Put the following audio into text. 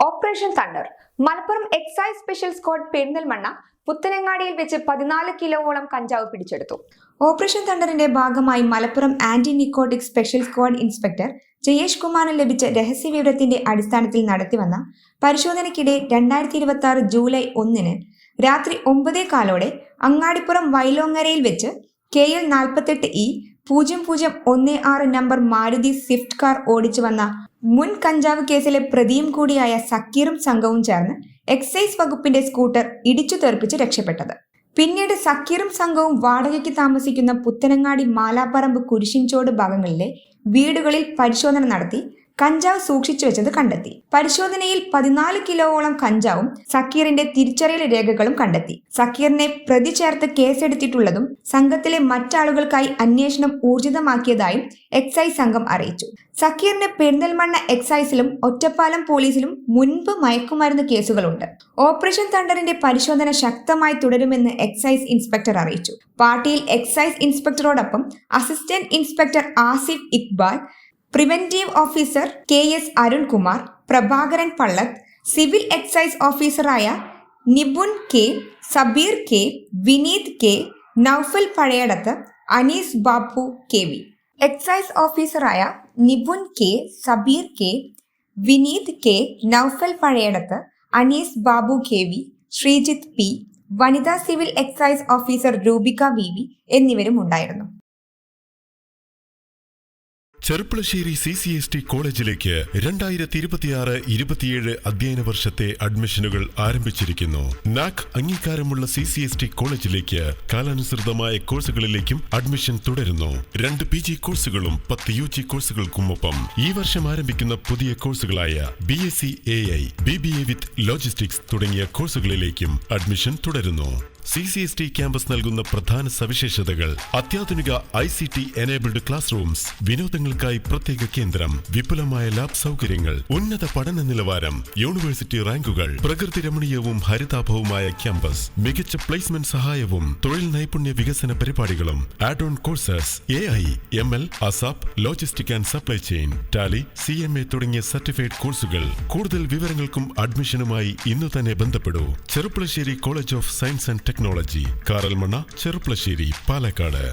Operation thunder Malappuram excise special squad Perinthalmanna പുത്തനങ്ങാടിയിൽ വെച്ച് 14 കിലോയോളം കഞ്ചാവ് പിടിച്ചെടുത്തു. ഓപ്പറേഷൻ തണ്ടറിന്റെ ഭാഗമായി Malappuram anti narcotic special squad inspector Jayesh കുമാറിന് ലഭിച്ച രഹസ്യവിവരത്തിന്റെ അടിസ്ഥാനത്തിൽ നടത്തിവന്ന പരിശോധനയ്ക്കിടെ 2026 ജൂലൈ 1 രാത്രി 9:15 അങ്ങാടിപ്പുറം വൈലോങ്ങരയിൽ വെച്ച് KL 48E0016 number Maruti Swift car ഓടിച്ചു വന്ന മുൻ കഞ്ചാവ് കേസിലെ പ്രതിയും കൂടിയായ സക്കീറും സംഘവും ചേർന്ന് എക്സൈസ് വകുപ്പിന്റെ സ്കൂട്ടർ ഇടിച്ചു തെറിപ്പിച്ച് രക്ഷപ്പെട്ടത്. പിന്നീട് സക്കീറും സംഘവും വാടകയ്ക്ക് താമസിക്കുന്ന പുത്തനങ്ങാടി മാലാപ്പറമ്പ് കുരിശിൻചോട് ഭാഗങ്ങളിലെ വീടുകളിൽ പരിശോധന നടത്തി കഞ്ചാവ് സൂക്ഷിച്ചു വെച്ചത് കണ്ടെത്തി. പരിശോധനയിൽ 14 കിലോയോളം കഞ്ചാവും സക്കീറിന്റെ തിരിച്ചറിയൽ രേഖകളും കണ്ടെത്തി. സക്കീറിനെ പ്രതി ചേർത്ത് കേസെടുത്തിട്ടുള്ളതും സംഘത്തിലെ മറ്റാളുകൾക്കായി അന്വേഷണം ഊർജിതമാക്കിയതായും എക്സൈസ് സംഘം അറിയിച്ചു. സക്കീറിന് പെരിന്തൽമണ്ണ എക്സൈസിലും ഒറ്റപ്പാലം പോലീസിലും മുൻപ് മയക്കുമരുന്ന് കേസുകളുണ്ട്. ഓപ്പറേഷൻ തണ്ടറിന്റെ പരിശോധന ശക്തമായി തുടരുമെന്ന് എക്സൈസ് ഇൻസ്പെക്ടർ അറിയിച്ചു. പാർട്ടിയിൽ എക്സൈസ് ഇൻസ്പെക്ടറോടൊപ്പം assistant inspector Asif Iqbal, preventive officer KS Arunkumar, Prabhakaran Pallath, civil excise ഓഫീസറായ Nipun K, Sabeer K, Vineeth K, Noufal Pazhayadath, Anees Babu KV. Excise ഓഫീസറായ Nipun K, Sabeer K, Vineeth K, Noufal Pazhayadath, Anees Babu KV, Sreejith P, വനിതാ civil excise officer Roopika VV എന്നിവരും ഉണ്ടായിരുന്നു. ചെറുപ്പളശ്ശേരി CCST കോളേജിലേക്ക് 2026-27 അധ്യയന വർഷത്തെ അഡ്മിഷനുകൾ ആരംഭിച്ചിരിക്കുന്നു. NAC അംഗീകാരമുള്ള CCST കോളേജിലേക്ക് കാലാനുസൃതമായ കോഴ്സുകളിലേക്കും അഡ്മിഷൻ തുടരുന്നു. 2 PG കോഴ്സുകളും 10 UG കോഴ്സുകൾക്കുമൊപ്പം ഈ വർഷം ആരംഭിക്കുന്ന പുതിയ കോഴ്സുകളായ BSc AI, BBA വിത്ത് ലോജിസ്റ്റിക്സ് തുടങ്ങിയ കോഴ്സുകളിലേക്കും അഡ്മിഷൻ തുടരുന്നു. CCST ക്യാമ്പസ് നൽകുന്ന പ്രധാന സവിശേഷതകൾ: അത്യാധുനിക ICT എനേബിൾഡ് ക്ലാസ് റൂംസ്, വിനോദങ്ങൾക്കായി പ്രത്യേക കേന്ദ്രം, വിപുലമായ ലാബ് സൗകര്യങ്ങൾ, ഉന്നത പഠന നിലവാരം, യൂണിവേഴ്സിറ്റി റാങ്കുകൾ, പ്രകൃതി രമണീയവും ഹരിതാഭവുമായ ക്യാമ്പസ്, മികച്ച പ്ലേസ്മെന്റ് സഹായവും തൊഴിൽ നൈപുണ്യ വികസന പരിപാടികളും, add on courses AI, ML, ASAP, logistic and supply chain, Tally, CMA തുടങ്ങിയ സർട്ടിഫൈഡ് കോഴ്സുകൾ. കൂടുതൽ വിവരങ്ങൾക്കും അഡ്മിഷനുമായി ഇന്നു തന്നെ ബന്ധപ്പെടൂ. Cherpulassery college of science and technology, Karalmanna, Cherpulassery, Palakkad.